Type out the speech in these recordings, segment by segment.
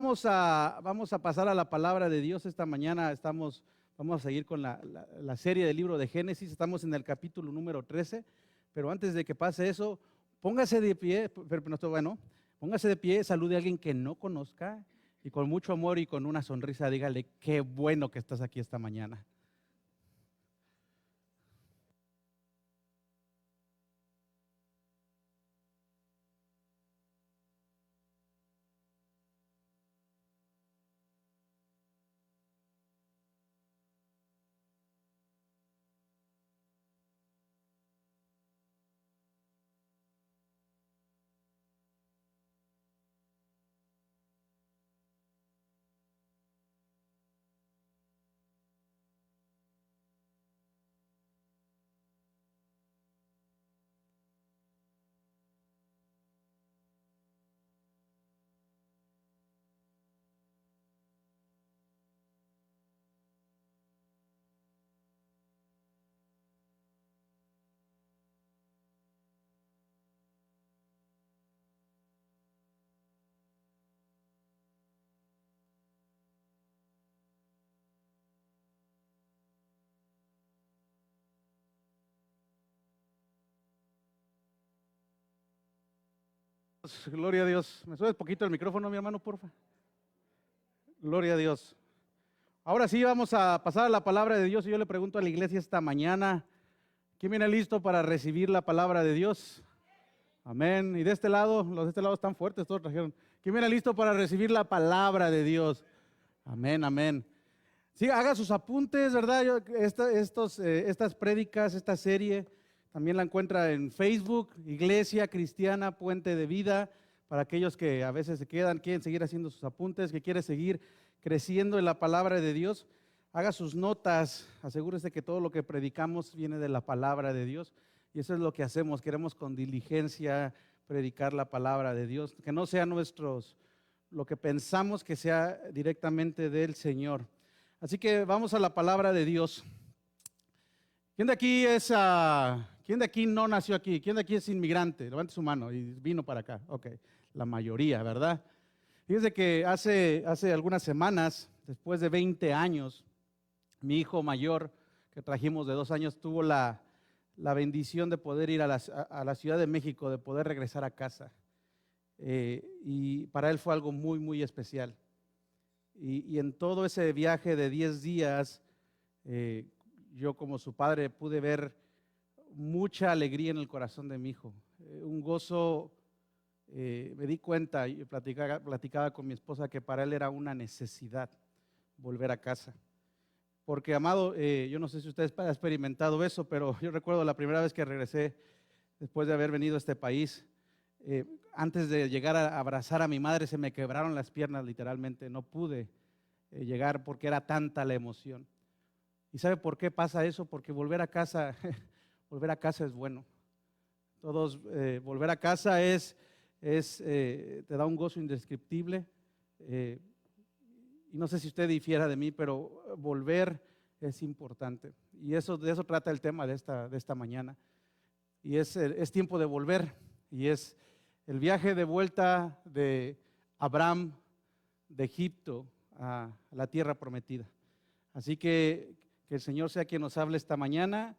vamos a pasar a la palabra de Dios esta mañana. Vamos a seguir con la serie del libro de Génesis. Estamos en el capítulo número 13, pero antes de que pase eso, póngase de pie, póngase de pie, salude a alguien que no conozca y con mucho amor y con una sonrisa dígale, qué bueno que estás aquí esta mañana. Gloria a Dios. ¿Me subes poquito el micrófono, mi hermano, porfa? Gloria a Dios. Ahora sí vamos a pasar a la palabra de Dios y yo le pregunto a la iglesia esta mañana, ¿quién viene listo para recibir la palabra de Dios? Amén. Y de este lado, los de este lado están fuertes, todos trajeron. ¿Quién viene listo para recibir la palabra de Dios? Amén, amén. Sí, haga sus apuntes, ¿verdad? Estas prédicas, esta serie, también la encuentra en Facebook, Iglesia Cristiana Puente de Vida, para aquellos que a veces se quedan, quieren seguir haciendo sus apuntes, que quieren seguir creciendo en la palabra de Dios. Haga sus notas, asegúrese que todo lo que predicamos viene de la palabra de Dios. Y eso es lo que hacemos, queremos con diligencia predicar la palabra de Dios, que no sea lo que pensamos, que sea directamente del Señor. Así que vamos a la palabra de Dios. ¿Quién de aquí no nació aquí? ¿Quién de aquí es inmigrante? Levante su mano y vino para acá. Ok, la mayoría, ¿verdad? Fíjense que hace algunas semanas, después de 20 años, mi hijo mayor, que trajimos de 2 años, tuvo la bendición de poder ir a la Ciudad de México, de poder regresar a casa. Y para él fue algo muy, muy especial. Y en todo ese viaje de 10 días, yo como su padre pude ver mucha alegría en el corazón de mi hijo, un gozo. Me di cuenta y platicaba con mi esposa que para él era una necesidad volver a casa. Porque, amado, yo no sé si ustedes han experimentado eso, pero yo recuerdo la primera vez que regresé después de haber venido a este país. Antes de llegar a abrazar a mi madre se me quebraron las piernas literalmente, no pude llegar porque era tanta la emoción. ¿Y sabe por qué pasa eso? Porque volver a casa, volver a casa es bueno. Volver a casa te da un gozo indescriptible. Y no sé si usted difiera de mí, pero volver es importante. Y de eso trata el tema de esta mañana. Y es tiempo de volver. Y es el viaje de vuelta de Abraham de Egipto a la tierra prometida. Así que el Señor sea quien nos hable esta mañana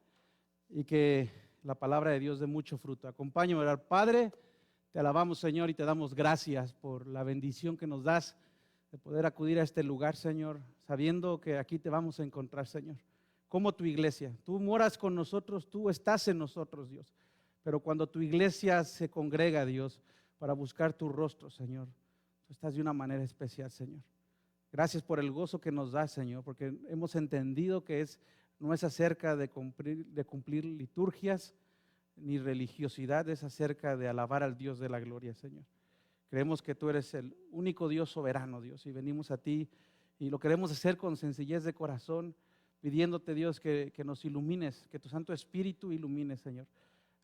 y que la palabra de Dios dé mucho fruto. Acompáñame a orar. Padre, te alabamos, Señor, y te damos gracias por la bendición que nos das de poder acudir a este lugar, Señor, sabiendo que aquí te vamos a encontrar, Señor, como tu iglesia. Tú moras con nosotros, tú estás en nosotros, Dios. Pero cuando tu iglesia se congrega, Dios, para buscar tu rostro, Señor, tú estás de una manera especial, Señor. Gracias por el gozo que nos das, Señor, porque hemos entendido que no es acerca de cumplir liturgias ni religiosidad, es acerca de alabar al Dios de la gloria, Señor. Creemos que tú eres el único Dios soberano, Dios, y venimos a ti y lo queremos hacer con sencillez de corazón, pidiéndote, Dios, que nos ilumines, que tu Santo Espíritu ilumine, Señor.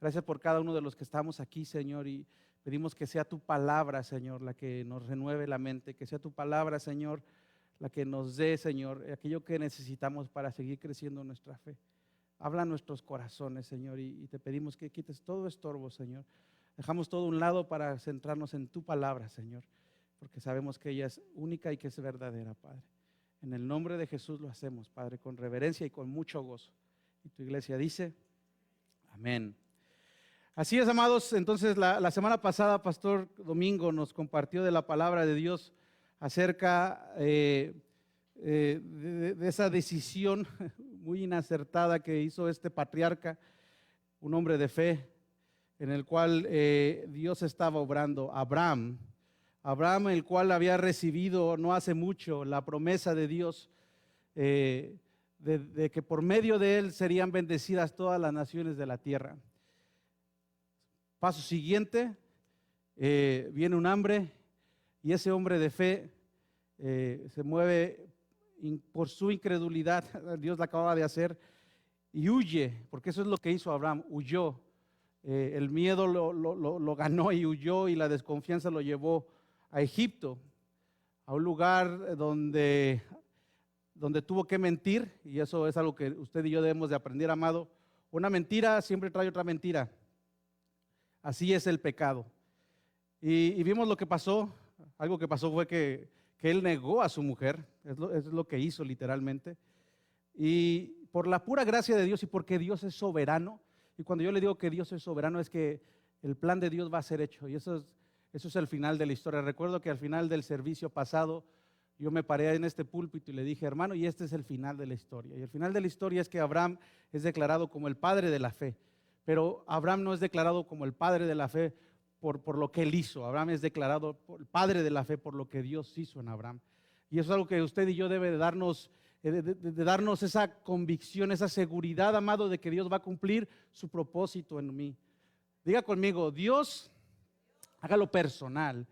Gracias por cada uno de los que estamos aquí, Señor, y pedimos que sea tu palabra, Señor, la que nos renueve la mente, que sea tu palabra, Señor, la que nos dé, Señor, aquello que necesitamos para seguir creciendo en nuestra fe. Habla a nuestros corazones, Señor, y te pedimos que quites todo estorbo, Señor. Dejamos todo a un lado para centrarnos en tu palabra, Señor. porque sabemos que ella es única y que es verdadera, Padre. En el nombre de Jesús lo hacemos, Padre, con reverencia y con mucho gozo. Y tu iglesia dice, amén. Así es, amados. Entonces, la semana pasada, Pastor Domingo nos compartió de la palabra de Dios acerca de esa decisión muy inacertada que hizo este patriarca, un hombre de fe, en el cual Dios estaba obrando. Abraham, el cual había recibido no hace mucho la promesa de Dios de que por medio de él serían bendecidas todas las naciones de la tierra. Paso siguiente, viene un hambre y ese hombre de fe se mueve por su incredulidad. Dios la acababa de hacer y huye, porque eso es lo que hizo Abraham, huyó. El miedo lo ganó y huyó, y la desconfianza lo llevó a Egipto, a un lugar donde tuvo que mentir, y eso es algo que usted y yo debemos de aprender, amado. Una mentira siempre trae otra mentira. Así es el pecado. Y vimos lo que pasó. Algo que pasó fue que él negó a su mujer, es lo que hizo literalmente. Y por la pura gracia de Dios y porque Dios es soberano, y cuando yo le digo que Dios es soberano es que el plan de Dios va a ser hecho, y eso es el final de la historia. Recuerdo que al final del servicio pasado yo me paré en este púlpito y le dije, hermano, y este es el final de la historia. Y el final de la historia es que Abraham es declarado como el padre de la fe, pero Abraham no es declarado como el padre de la fe por lo que él hizo. Abraham es declarado el padre de la fe por lo que Dios hizo en Abraham. Y eso es algo que usted y yo debe de darnos esa convicción, esa seguridad, amado, de que Dios va a cumplir su propósito en mí. Diga conmigo, Dios, hágalo personal,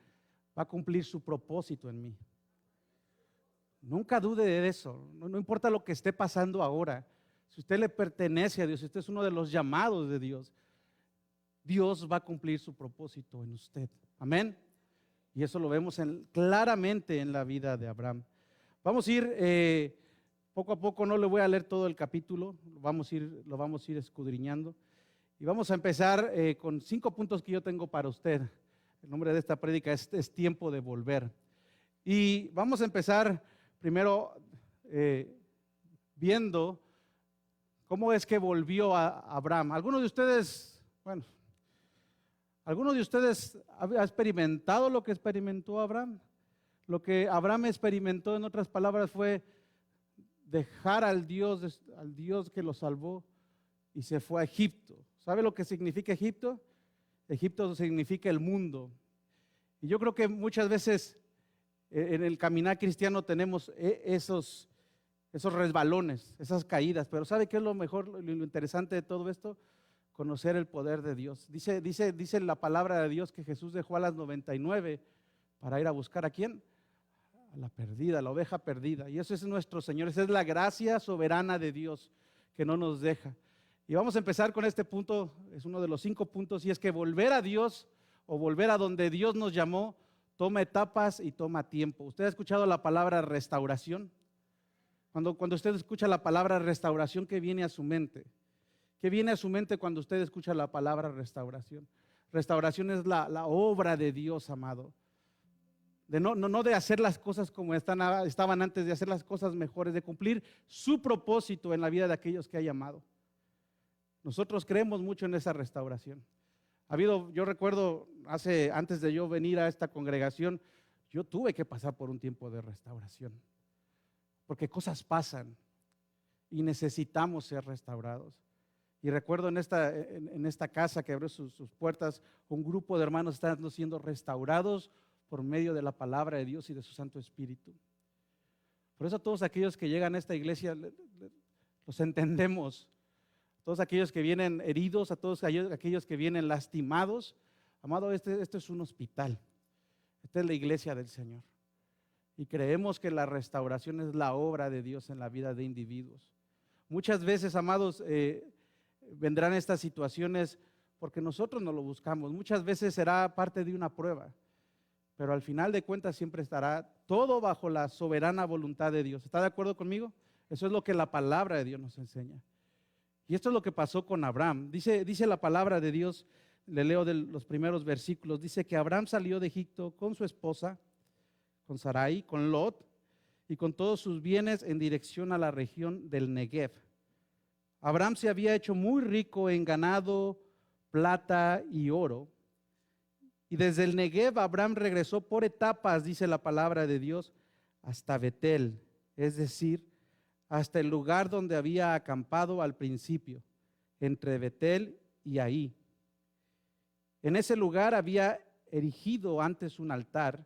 va a cumplir su propósito en mí. Nunca dude de eso, no importa lo que esté pasando ahora. Si usted le pertenece a Dios, si usted es uno de los llamados de Dios, Dios va a cumplir su propósito en usted. Amén. Y eso lo vemos claramente en la vida de Abraham. Vamos a ir poco a poco, no le voy a leer todo el capítulo, lo vamos a ir escudriñando. Y vamos a empezar con 5 puntos que yo tengo para usted. El nombre de esta prédica es tiempo de volver. Y vamos a empezar primero viendo cómo es que volvió a Abraham. ¿Alguno de ustedes ha experimentado lo que experimentó Abraham? Lo que Abraham experimentó, en otras palabras, fue dejar al Dios que lo salvó y se fue a Egipto. ¿Sabe lo que significa Egipto? Egipto significa el mundo. Y yo creo que muchas veces en el caminar cristiano tenemos esos resbalones, esas caídas, pero ¿sabe qué es lo mejor, lo interesante de todo esto? Conocer el poder de Dios. Dice la palabra de Dios que Jesús dejó a las 99 para ir a buscar ¿a quién? A la perdida, a la oveja perdida. Y eso es nuestro Señor, esa es la gracia soberana de Dios que no nos deja. Y vamos a empezar con este punto, es uno de los 5 puntos, y es que volver a Dios o volver a donde Dios nos llamó toma etapas y toma tiempo. ¿Usted ha escuchado la palabra restauración? Cuando usted escucha la palabra restauración, ¿qué viene a su mente? ¿Qué viene a su mente cuando usted escucha la palabra restauración? Restauración es la obra de Dios, amado. No de hacer las cosas como estaban antes, de hacer las cosas mejores, de cumplir su propósito en la vida de aquellos que ha llamado. Nosotros creemos mucho en esa restauración. Yo recuerdo, antes de yo venir a esta congregación, yo tuve que pasar por un tiempo de restauración, porque cosas pasan y necesitamos ser restaurados. Y recuerdo en esta casa que abrió sus puertas, un grupo de hermanos están siendo restaurados por medio de la palabra de Dios y de su Santo Espíritu. Por eso todos aquellos que llegan a esta iglesia los entendemos. Todos aquellos que vienen heridos, a todos aquellos que vienen lastimados. Amado, este es un hospital. Esta es la iglesia del Señor. Y creemos que la restauración es la obra de Dios en la vida de individuos. Muchas veces, amados, vendrán estas situaciones porque nosotros no lo buscamos. Muchas veces será parte de una prueba, pero al final de cuentas siempre estará todo bajo la soberana voluntad de Dios. ¿Está de acuerdo conmigo? Eso es lo que la palabra de Dios nos enseña. Y esto es lo que pasó con Abraham. Dice la palabra de Dios, le leo de los primeros versículos, dice que Abraham salió de Egipto con su esposa con Sarai, con Lot y con todos sus bienes en dirección a la región del Negev. Abraham se había hecho muy rico en ganado, plata y oro. Y desde el Negev Abraham regresó por etapas, dice la palabra de Dios, hasta Betel, es decir, hasta el lugar donde había acampado al principio, entre Betel y Ahí. En ese lugar había erigido antes un altar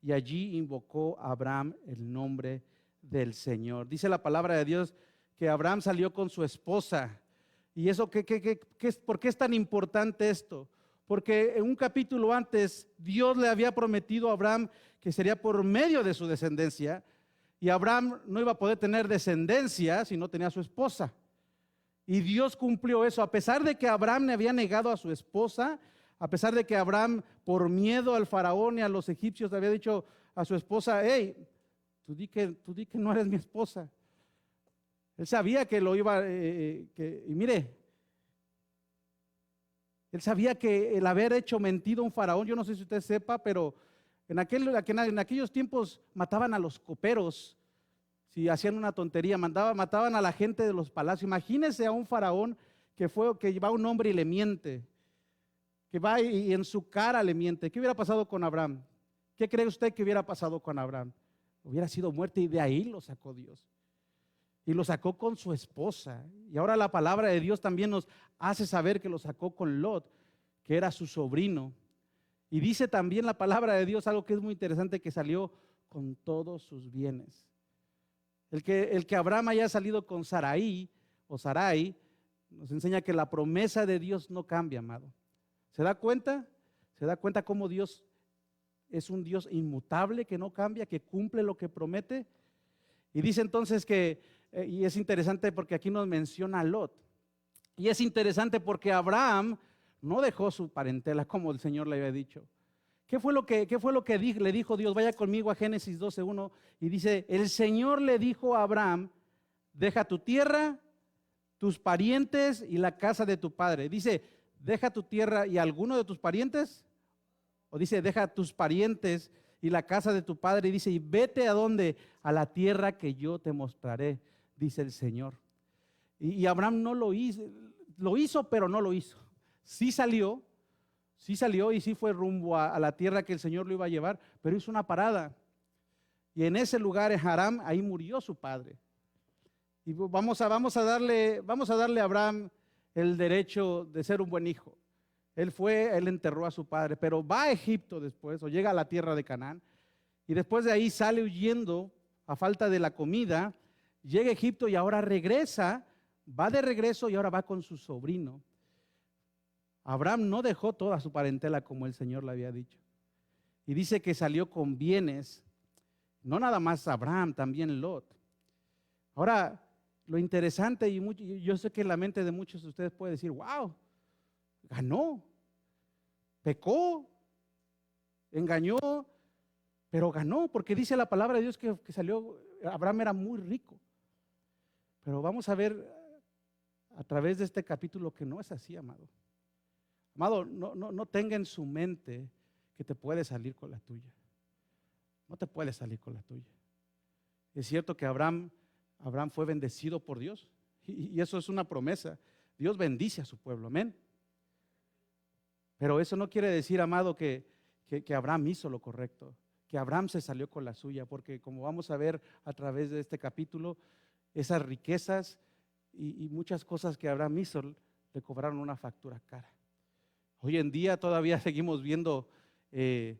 y allí invocó a Abraham el nombre del Señor. Dice la palabra de Dios que Abraham salió con su esposa. ¿Y eso por qué es tan importante esto? Porque en un capítulo antes Dios le había prometido a Abraham que sería por medio de su descendencia, y Abraham no iba a poder tener descendencia si no tenía a su esposa. Y Dios cumplió eso, a pesar de que Abraham le había negado a su esposa, a pesar de que Abraham, por miedo al faraón y a los egipcios, le había dicho a su esposa: hey, tú di que no eres mi esposa. Él sabía que lo iba, y mire, él sabía que el haber hecho mentido a un faraón, yo no sé si usted sepa, pero en aquellos tiempos mataban a los coperos. Si hacían una tontería, mataban a la gente de los palacios. Imagínese a un faraón que va un hombre y le miente, que va y en su cara le miente. ¿Qué hubiera pasado con Abraham? ¿Qué cree usted que hubiera pasado con Abraham? Hubiera sido muerte, y de ahí lo sacó Dios. Y lo sacó con su esposa. Y ahora la palabra de Dios también nos hace saber que lo sacó con Lot, que era su sobrino. Y dice también la palabra de Dios algo que es muy interesante, que salió con todos sus bienes. El que Abraham haya salido con Sarai o Sarai nos enseña que la promesa de Dios no cambia, amado. ¿Se da cuenta? ¿Se da cuenta cómo Dios es un Dios inmutable, que no cambia, que cumple lo que promete? Y dice entonces que, y es interesante porque aquí nos menciona a Lot. Y es interesante porque Abraham no dejó su parentela como el Señor le había dicho. ¿Qué fue lo que le dijo Dios? Vaya conmigo a Génesis 12:1 y dice: el Señor le dijo a Abraham: deja tu tierra, tus parientes y la casa de tu padre. Dice: deja tu tierra y alguno de tus parientes, o dice: deja tus parientes y la casa de tu padre, y dice: y vete a dónde, a la tierra que yo te mostraré, dice el Señor. Y Abraham no lo hizo, pero no lo hizo. Sí salió y sí fue rumbo a la tierra que el Señor lo iba a llevar, pero hizo una parada. Y en ese lugar, en Harán, ahí murió su padre. Y vamos a darle a Abraham el derecho de ser un buen hijo. Él enterró a su padre, pero va a Egipto después, o llega a la tierra de Canaán, y después de ahí sale huyendo a falta de la comida, llega a Egipto y ahora regresa, va de regreso y ahora va con su sobrino. Abraham no dejó toda su parentela como el Señor le había dicho. Y dice que salió con bienes, no nada más Abraham, también Lot. Ahora, lo interesante, y yo sé que en la mente de muchos de ustedes puede decir: wow, ganó, pecó, engañó, pero ganó, porque dice la palabra de Dios que salió, Abraham era muy rico. Pero vamos a ver a través de este capítulo que no es así, amado. Amado, no tenga en su mente que te puedes salir con la tuya. No te puedes salir con la tuya. Es cierto que Abraham fue bendecido por Dios, y eso es una promesa. Dios bendice a su pueblo, amén. Pero eso no quiere decir, amado, que Abraham hizo lo correcto, que Abraham se salió con la suya, porque como vamos a ver a través de este capítulo, esas riquezas y muchas cosas que Abraham hizo le cobraron una factura cara. Hoy en día todavía seguimos viendo de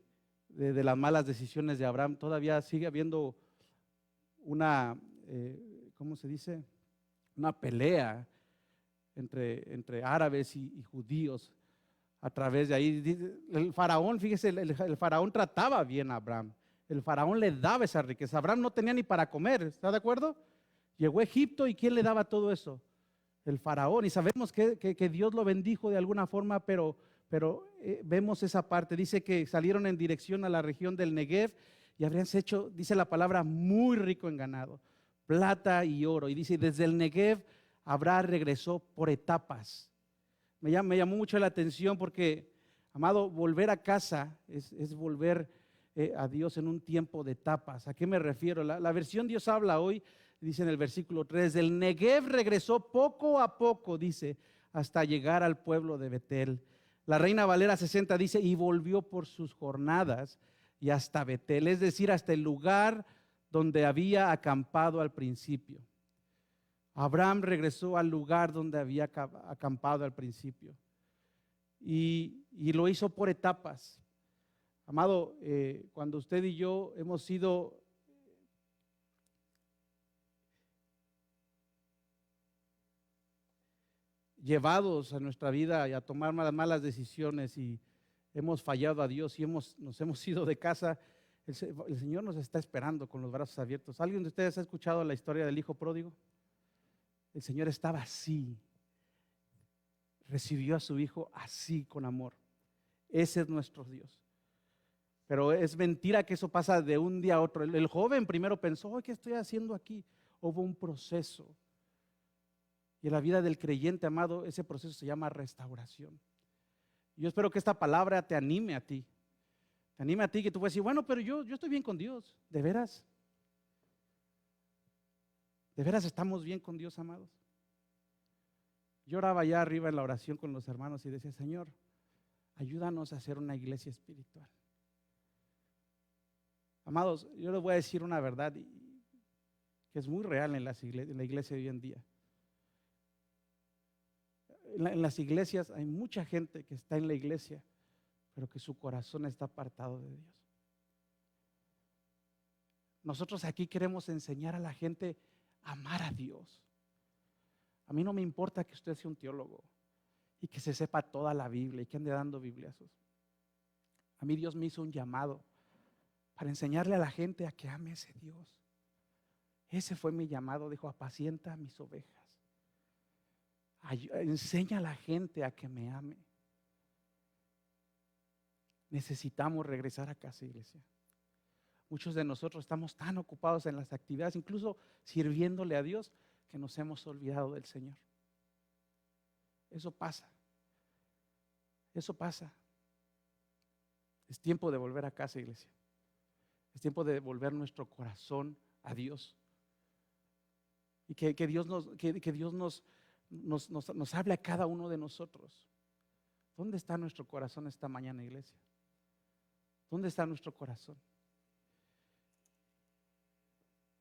las malas decisiones de Abraham, todavía sigue habiendo una, ¿cómo se dice? Una pelea entre árabes y judíos a través de ahí. El faraón, fíjese, el faraón trataba bien a Abraham. El faraón le daba esa riqueza. Abraham no tenía ni para comer, ¿está de acuerdo? Llegó a Egipto, y ¿quién le daba todo eso? El faraón. Y sabemos que Dios lo bendijo de alguna forma, pero vemos esa parte. Dice que salieron en dirección a la región del Negev y habríanse hecho, dice la palabra, muy rico en ganado, plata y oro. Y dice: desde el Negev Abraham regresó por etapas. Me llamó mucho la atención porque, amado, volver a casa es volver a Dios en un tiempo de etapas. ¿A qué me refiero? La versión Dios habla hoy, dice en el versículo 3, del Negev regresó poco a poco, dice, hasta llegar al pueblo de Betel. La Reina Valera 60 dice, y volvió por sus jornadas y hasta Betel, es decir, hasta el lugar donde había acampado al principio. Abraham regresó al lugar donde había acampado al principio y lo hizo por etapas. Amado, cuando usted y yo hemos sido llevados a nuestra vida y a tomar malas decisiones y hemos fallado a Dios y nos hemos ido de casa, el Señor nos está esperando con los brazos abiertos. ¿Alguien de ustedes ha escuchado la historia del hijo pródigo? El Señor estaba así, recibió a su hijo así con amor. Ese es nuestro Dios. Pero es mentira que eso pasa de un día a otro. El joven primero pensó, ¿qué estoy haciendo aquí? Hubo un proceso. Y en la vida del creyente, amado, ese proceso se llama restauración. Yo espero que esta palabra te anime a ti. Te anime a ti que tú puedas decir, bueno, pero yo estoy bien con Dios. ¿De veras? ¿De veras estamos bien con Dios, amados? Yo oraba allá arriba en la oración con los hermanos y decía, Señor, ayúdanos a hacer una iglesia espiritual. Amados, yo les voy a decir una verdad que es muy real en la iglesia de hoy en día. En las iglesias hay mucha gente que está en la iglesia, pero que su corazón está apartado de Dios. Nosotros aquí queremos enseñar a la gente a amar a Dios. A mí no me importa que usted sea un teólogo y que se sepa toda la Biblia y que ande dando bibliazos. A mí Dios me hizo un llamado para enseñarle a la gente a que ame a ese Dios. Ese fue mi llamado, dijo, apacienta a mis ovejas. Enseña a la gente a que me ame. Necesitamos regresar a casa, iglesia. Muchos de nosotros estamos tan ocupados en las actividades, incluso sirviéndole a Dios, que nos hemos olvidado del Señor. Eso pasa. Eso pasa. Es tiempo de volver a casa, iglesia. Es tiempo de devolver nuestro corazón a Dios. Y que Dios nos hable a cada uno de nosotros. ¿Dónde está nuestro corazón esta mañana, iglesia? ¿Dónde está nuestro corazón?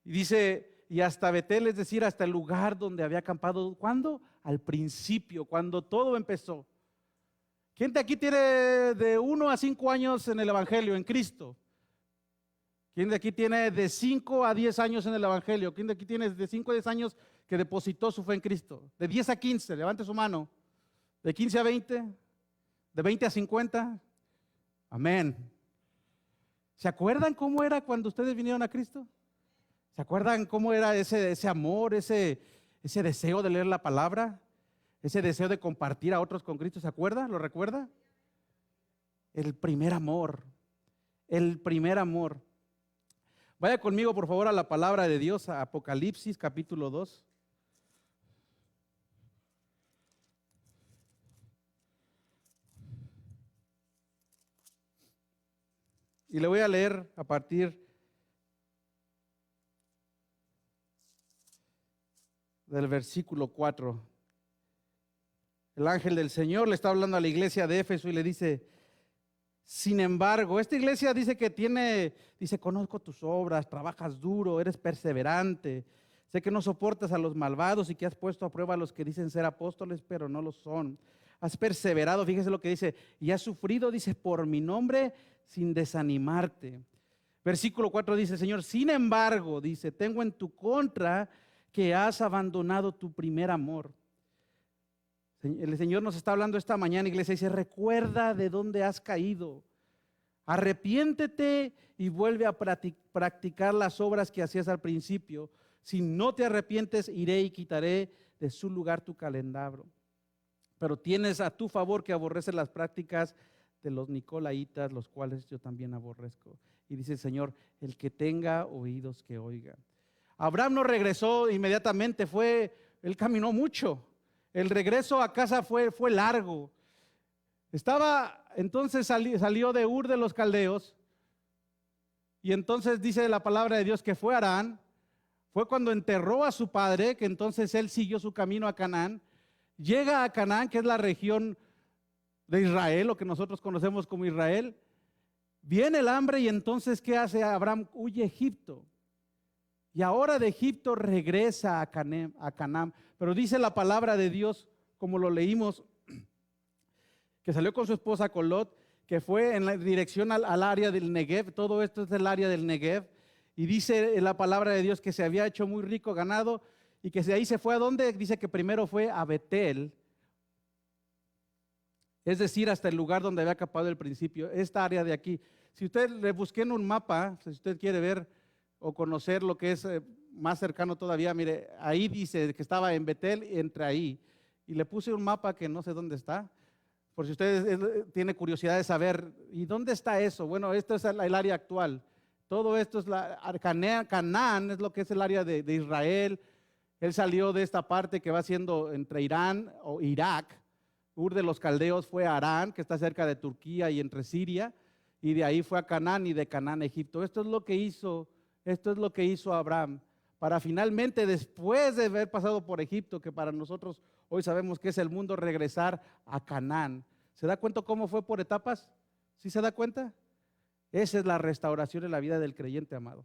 Y dice, y hasta Betel, es decir, hasta el lugar donde había acampado. ¿Cuándo? Al principio, cuando todo empezó. ¿Quién de aquí tiene de 1 a 5 años en el Evangelio, en Cristo? ¿Quién de aquí tiene de 5 a 10 años en el Evangelio? ¿Quién de aquí tiene de 5 a 10 años que depositó su fe en Cristo? De 10 a 15, levante su mano. De 15 a 20, de 20 a 50. Amén. ¿Se acuerdan cómo era cuando ustedes vinieron a Cristo? ¿Se acuerdan cómo era ese amor, ese deseo de leer la palabra? Ese deseo de compartir a otros con Cristo. ¿Se acuerda? ¿Lo recuerda? El primer amor. El primer amor. Vaya conmigo, por favor, a la palabra de Dios, a Apocalipsis capítulo 2. Y le voy a leer a partir del versículo 4. El ángel del Señor le está hablando a la iglesia de Éfeso y le dice, sin embargo, esta iglesia dice, conozco tus obras, trabajas duro, eres perseverante, sé que no soportas a los malvados y que has puesto a prueba a los que dicen ser apóstoles, pero no lo son. Has perseverado, fíjese lo que dice, y has sufrido, dice, por mi nombre, sin desanimarte. Versículo 4 dice, Señor, sin embargo, dice, tengo en tu contra que has abandonado tu primer amor. El Señor nos está hablando esta mañana, iglesia, y dice, recuerda de dónde has caído. Arrepiéntete y vuelve a practicar las obras que hacías al principio. Si no te arrepientes, iré y quitaré de su lugar tu candelabro. Pero tienes a tu favor que aborreces las prácticas de los nicolaitas, los cuales yo también aborrezco. Y dice el Señor, el que tenga oídos que oiga. Abraham no regresó inmediatamente, él caminó mucho. El regreso a casa fue largo. Entonces salió de Ur de los Caldeos Y entonces dice la palabra de Dios que fue Harán, fue cuando enterró a su padre, que entonces él siguió su camino a Canaán. Llega a Canaán, que es la región de Israel, lo que nosotros conocemos como Israel. Viene el hambre y entonces, ¿qué hace Abraham? Huye a Egipto. Y ahora de Egipto regresa a Canaán. Pero dice la palabra de Dios, como lo leímos, que salió con su esposa, con Lot, que fue en la dirección al área del Negev. Todo esto es el área del Negev. Y dice la palabra de Dios que se había hecho muy rico ganado y que de ahí se fue a dónde. Dice que primero fue a Betel, es decir, hasta el lugar donde había acapado el principio, esta área de aquí. Si usted le busque en un mapa, si usted quiere ver o conocer lo que es más cercano todavía, mire, ahí dice que estaba en Betel, entre ahí. Y le puse un mapa que no sé dónde está, por si usted tiene curiosidad de saber, ¿y dónde está eso? Bueno, esto es el área actual. Todo esto es Canaán, es lo que es el área de Israel. Él salió de esta parte que va siendo entre Irán o Irak. Ur de los Caldeos fue a Harán, que está cerca de Turquía y entre Siria, y de ahí fue a Canaán y de Canaán a Egipto. Esto es lo que hizo Abraham, para finalmente, después de haber pasado por Egipto, que para nosotros hoy sabemos que es el mundo, regresar a Canaán. ¿Se da cuenta cómo fue por etapas? ¿Sí se da cuenta? Esa es la restauración en la vida del creyente, amado.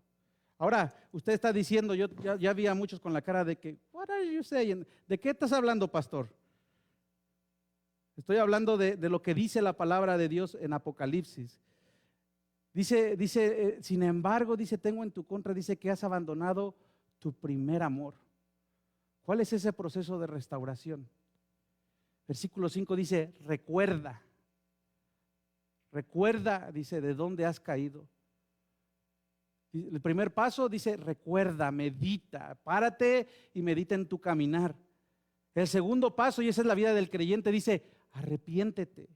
Ahora, usted está diciendo, yo ya vi a muchos con la cara de que, what are you saying? ¿De qué estás hablando, pastor? Estoy hablando de lo que dice la palabra de Dios en Apocalipsis. Dice, sin embargo, dice, tengo en tu contra, dice que has abandonado tu primer amor. ¿Cuál es ese proceso de restauración? Versículo 5 dice, recuerda, dice, de dónde has caído. El primer paso dice, recuerda, medita, párate y medita en tu caminar. El segundo paso, y esa es la vida del creyente, dice, arrepiéntete.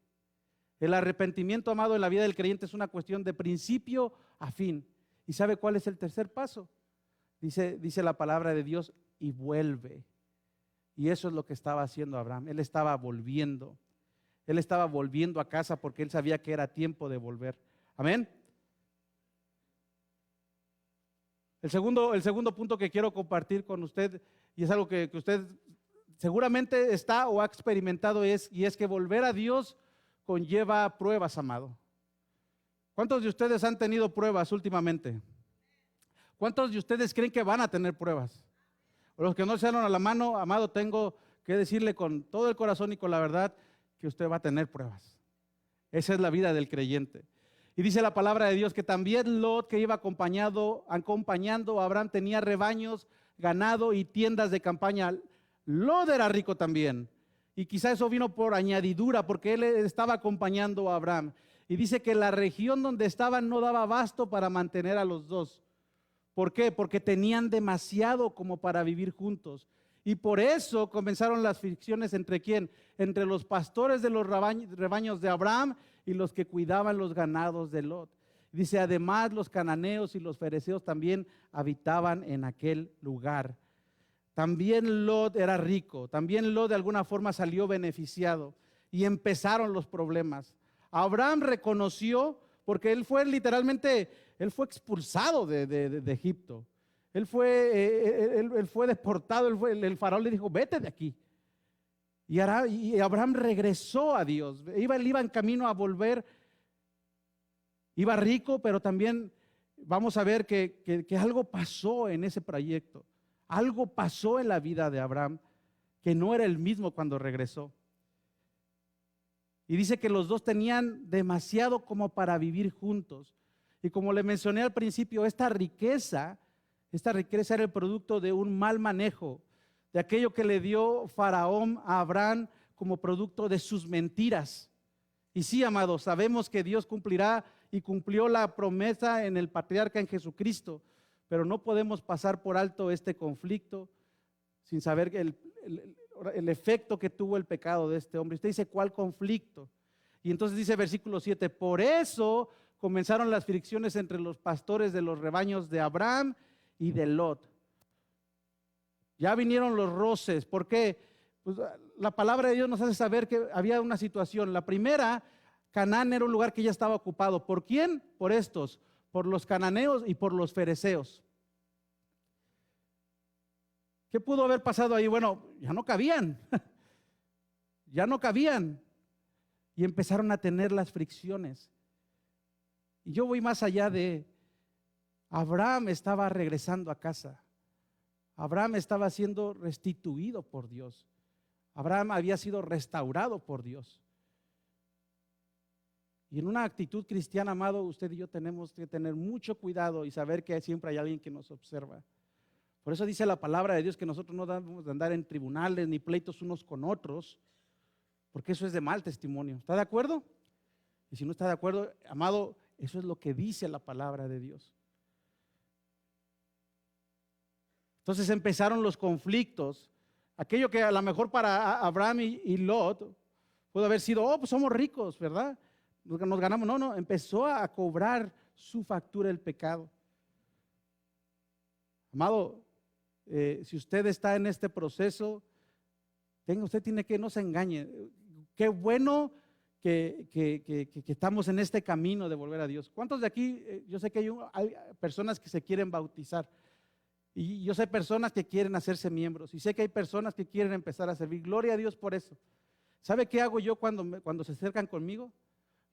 El arrepentimiento, amado, en la vida del creyente es una cuestión de principio a fin. ¿Y sabe cuál es el tercer paso? Dice la palabra de Dios, y vuelve. Y eso es lo que estaba haciendo Abraham. Él estaba volviendo. Él estaba volviendo a casa porque él sabía que era tiempo de volver. Amén. El segundo punto que quiero compartir con usted, y es algo que usted seguramente está o ha experimentado, y es que volver a Dios conlleva pruebas, amado. ¿Cuántos de ustedes han tenido pruebas últimamente? ¿Cuántos de ustedes creen que van a tener pruebas? Los que no se dan a la mano, amado, tengo que decirle con todo el corazón y con la verdad que usted va a tener pruebas. Esa es la vida del creyente. Y dice la palabra de Dios que también Lot, que iba acompañando a Abraham, tenía rebaños, ganado y tiendas de campaña. Lot era rico también. Y quizá eso vino por añadidura, porque él estaba acompañando a Abraham. Y dice que la región donde estaban no daba abasto para mantener a los dos. ¿Por qué? Porque tenían demasiado como para vivir juntos. Y por eso comenzaron las fricciones entre ¿quién? Entre los pastores de los rebaños de Abraham y los que cuidaban los ganados de Lot. Dice, además los cananeos y los fereceos también habitaban en aquel lugar. También Lot era rico, también Lot de alguna forma salió beneficiado y empezaron los problemas. Abraham reconoció, porque él fue expulsado de Egipto. Él fue deportado, el faraón le dijo, vete de aquí. Y Abraham regresó a Dios, él iba en camino a volver, iba rico, pero también vamos a ver que algo pasó en ese proyecto. Algo pasó en la vida de Abraham que no era el mismo cuando regresó. Y dice que los dos tenían demasiado como para vivir juntos. Y como le mencioné al principio, esta riqueza era el producto de un mal manejo, de aquello que le dio Faraón a Abraham como producto de sus mentiras. Y sí, amados, sabemos que Dios cumplirá y cumplió la promesa en el patriarca, en Jesucristo. Pero no podemos pasar por alto este conflicto sin saber el efecto que tuvo el pecado de este hombre. Usted dice, ¿cuál conflicto? Y entonces dice versículo 7, por eso comenzaron las fricciones entre los pastores de los rebaños de Abraham y de Lot. Ya vinieron los roces. ¿Por qué? Pues la palabra de Dios nos hace saber que había una situación. La primera, Canaán era un lugar que ya estaba ocupado. ¿Por quién? Por estos. por los cananeos y por los fereceos. ¿Qué pudo haber pasado ahí? Bueno, ya no cabían, ya no cabían y empezaron a tener las fricciones. Y yo voy más allá de Abraham estaba regresando a casa. Abraham estaba siendo restituido por Dios. Abraham había sido restaurado por Dios. Y en una actitud cristiana, amado, usted y yo tenemos que tener mucho cuidado y saber que siempre hay alguien que nos observa. Por eso dice la palabra de Dios que nosotros no debemos de andar en tribunales ni pleitos unos con otros, porque eso es de mal testimonio. ¿Está de acuerdo? Y si no está de acuerdo, amado, eso es lo que dice la palabra de Dios. Entonces empezaron los conflictos. Aquello que a lo mejor para Abraham y Lot pudo haber sido, oh, pues somos ricos, ¿verdad? Nos ganamos. No, empezó a cobrar su factura el pecado. Amado, si usted está en este proceso, usted tiene que, no se engañe. Qué bueno que estamos en este camino de volver a Dios. ¿Cuántos de aquí? Yo sé que hay personas que se quieren bautizar. Y yo sé personas que quieren hacerse miembros. Y sé que hay personas que quieren empezar a servir. Gloria a Dios por eso. ¿Sabe qué hago yo cuando se acercan conmigo?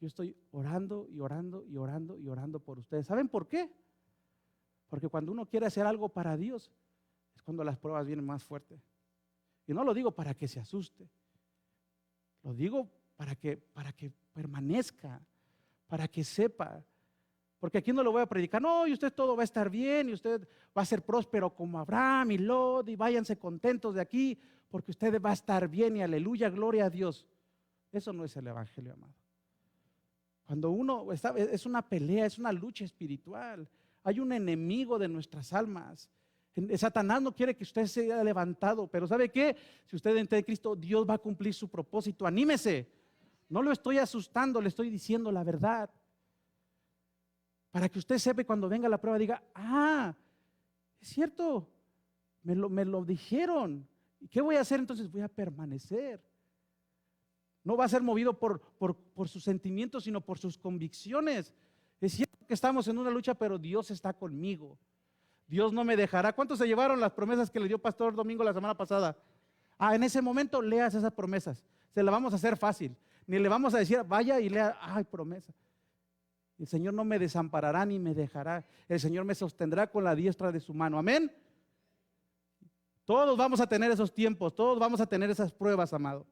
Yo estoy orando y orando y orando y orando por ustedes. ¿Saben por qué? Porque cuando uno quiere hacer algo para Dios, es cuando las pruebas vienen más fuertes. Y no lo digo para que se asuste. Lo digo para que permanezca, para que sepa. Porque aquí no lo voy a predicar, no, y usted todo va a estar bien, y usted va a ser próspero como Abraham y Lot, y váyanse contentos de aquí, porque usted va a estar bien, y aleluya, gloria a Dios. Eso no es el evangelio, amado. Cuando uno está, es una pelea, es una lucha espiritual. Hay un enemigo de nuestras almas. Satanás no quiere que usted sea levantado, pero ¿sabe qué? Si usted entra en Cristo, Dios va a cumplir su propósito. Anímese. No lo estoy asustando, le estoy diciendo la verdad. Para que usted sepa cuando venga la prueba diga, es cierto, me lo dijeron. ¿Y qué voy a hacer entonces? Voy a permanecer. No va a ser movido por sus sentimientos, sino por sus convicciones. Es cierto que estamos en una lucha, pero Dios está conmigo. Dios no me dejará. ¿Cuántos se llevaron las promesas que le dio Pastor Domingo la semana pasada? En ese momento leas esas promesas. Se las vamos a hacer fácil. Ni le vamos a decir, vaya y lea, promesa. El Señor no me desamparará ni me dejará. El Señor me sostendrá con la diestra de su mano. Amén. Todos vamos a tener esos tiempos, todos vamos a tener esas pruebas, amado.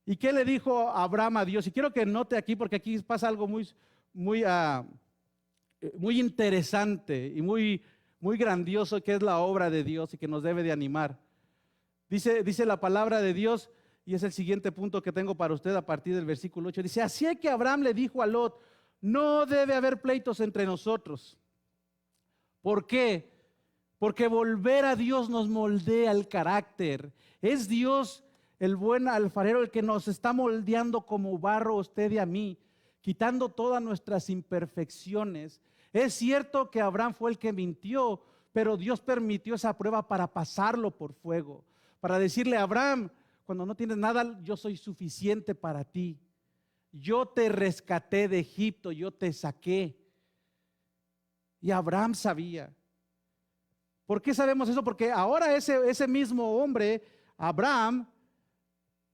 ¿Y qué le dijo Abraham a Dios? Y quiero que note aquí, porque aquí pasa algo muy interesante y muy grandioso, que es la obra de Dios y que nos debe de animar. Dice la palabra de Dios. Y es el siguiente punto que tengo para usted a partir del versículo 8. Dice, así que Abraham le dijo a Lot, no debe haber pleitos entre nosotros. ¿Por qué? Porque volver a Dios nos moldea el carácter. Es Dios, el buen alfarero, el que nos está moldeando como barro a usted y a mí, quitando todas nuestras imperfecciones. Es cierto que Abraham fue el que mintió, pero Dios permitió esa prueba para pasarlo por fuego. Para decirle a Abraham, cuando no tienes nada, yo soy suficiente para ti. Yo te rescaté de Egipto, yo te saqué. Y Abraham sabía. ¿Por qué sabemos eso? Porque ahora ese mismo hombre, Abraham,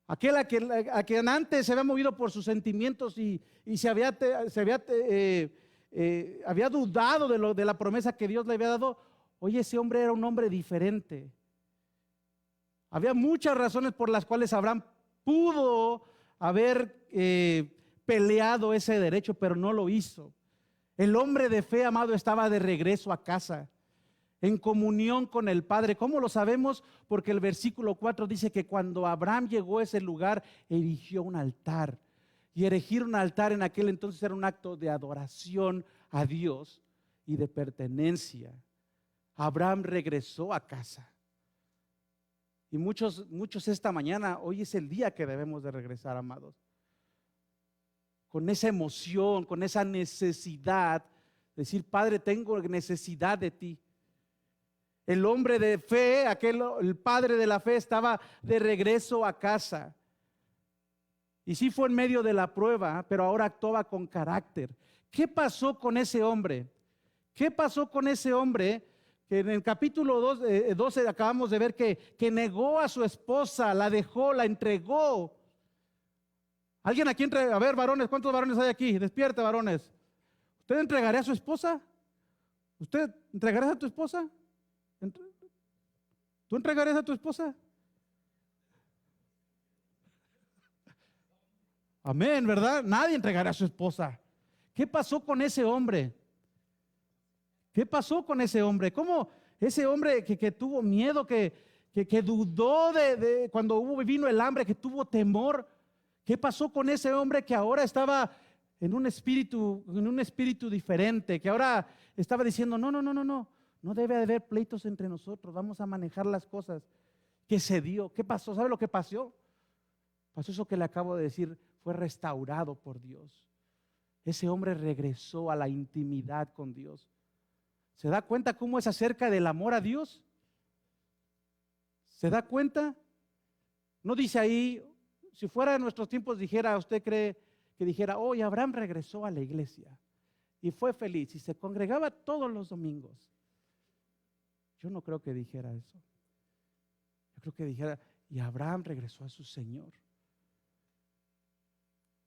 aquel a quien antes se había movido por sus sentimientos y había dudado de la promesa que Dios le había dado, oye, ese hombre era un hombre diferente. Había muchas razones por las cuales Abraham pudo haber peleado ese derecho, pero no lo hizo. El hombre de fe, amado, estaba de regreso a casa, en comunión con el Padre. ¿Cómo lo sabemos? Porque el versículo 4 dice que cuando Abraham llegó a ese lugar, erigió un altar. Y erigir un altar en aquel entonces era un acto de adoración a Dios y de pertenencia. Abraham regresó a casa. Y muchos esta mañana, hoy es el día que debemos de regresar, amados. Con esa emoción, con esa necesidad, decir, Padre, tengo necesidad de ti. El hombre de fe, el padre de la fe, estaba de regreso a casa. Y sí fue en medio de la prueba, pero ahora actuaba con carácter. ¿Qué pasó con ese hombre? ¿Qué pasó con ese hombre que en el capítulo 12 acabamos de ver que negó a su esposa, la dejó, la entregó? ¿Alguien aquí a ver, varones, ¿cuántos varones hay aquí? Despierte, varones. ¿Usted entregaría a su esposa? ¿Usted entregarías a tu esposa? ¿Tú entregarías a tu esposa? Amén, ¿verdad? Nadie entregará a su esposa. ¿Qué pasó con ese hombre? ¿Qué pasó con ese hombre? ¿Cómo ese hombre que tuvo miedo, que dudó cuando vino el hambre, que tuvo temor? ¿Qué pasó con ese hombre que ahora estaba en un espíritu diferente, que ahora estaba diciendo, no, no, no, no, no, no debe haber pleitos entre nosotros, vamos a manejar las cosas? ¿Qué se dio? ¿Qué pasó? ¿Sabe lo que pasó? Pasó eso que le acabo de decir, fue restaurado por Dios. Ese hombre regresó a la intimidad con Dios. ¿Se da cuenta cómo es acerca del amor a Dios? ¿Se da cuenta? No dice ahí, si fuera en nuestros tiempos dijera, ¿usted cree que dijera, hoy Abraham regresó a la iglesia y fue feliz y se congregaba todos los domingos? Yo no creo que dijera eso. Yo creo que dijera, y Abraham regresó a su Señor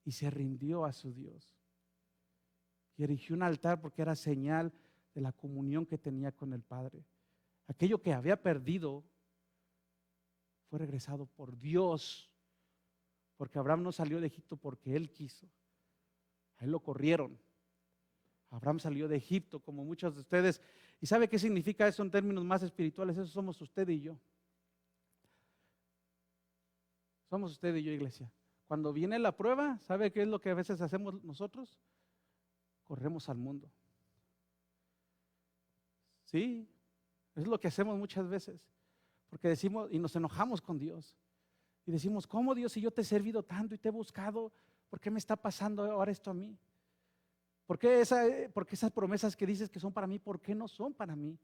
y se rindió a su Dios y erigió un altar porque era señal de la comunión que tenía con el Padre. Aquello que había perdido fue regresado por Dios, porque Abraham no salió de Egipto porque él quiso. A él lo corrieron. Abraham salió de Egipto como muchos de ustedes. ¿Y sabe qué significa eso en términos más espirituales? Eso somos usted y yo. Somos usted y yo, iglesia. Cuando viene la prueba, ¿sabe qué es lo que a veces hacemos nosotros? Corremos al mundo. Sí, es lo que hacemos muchas veces, porque decimos y nos enojamos con Dios y decimos, ¿cómo Dios, si yo te he servido tanto y te he buscado, por qué me está pasando ahora esto a mí? ¿Por qué esas promesas que dices que son para mí, por qué no son para mí?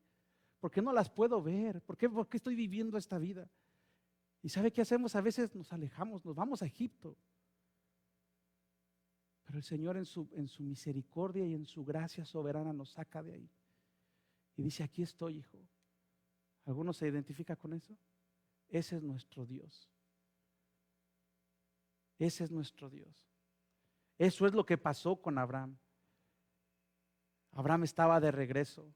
¿Por qué no las puedo ver? ¿Por qué estoy viviendo esta vida? ¿Y sabe qué hacemos? A veces nos alejamos, nos vamos a Egipto. Pero el Señor en su misericordia y en su gracia soberana nos saca de ahí. Y dice, aquí estoy, hijo. ¿Alguno se identifica con eso? Ese es nuestro Dios. Ese es nuestro Dios. Eso es lo que pasó con Abraham. Abraham estaba de regreso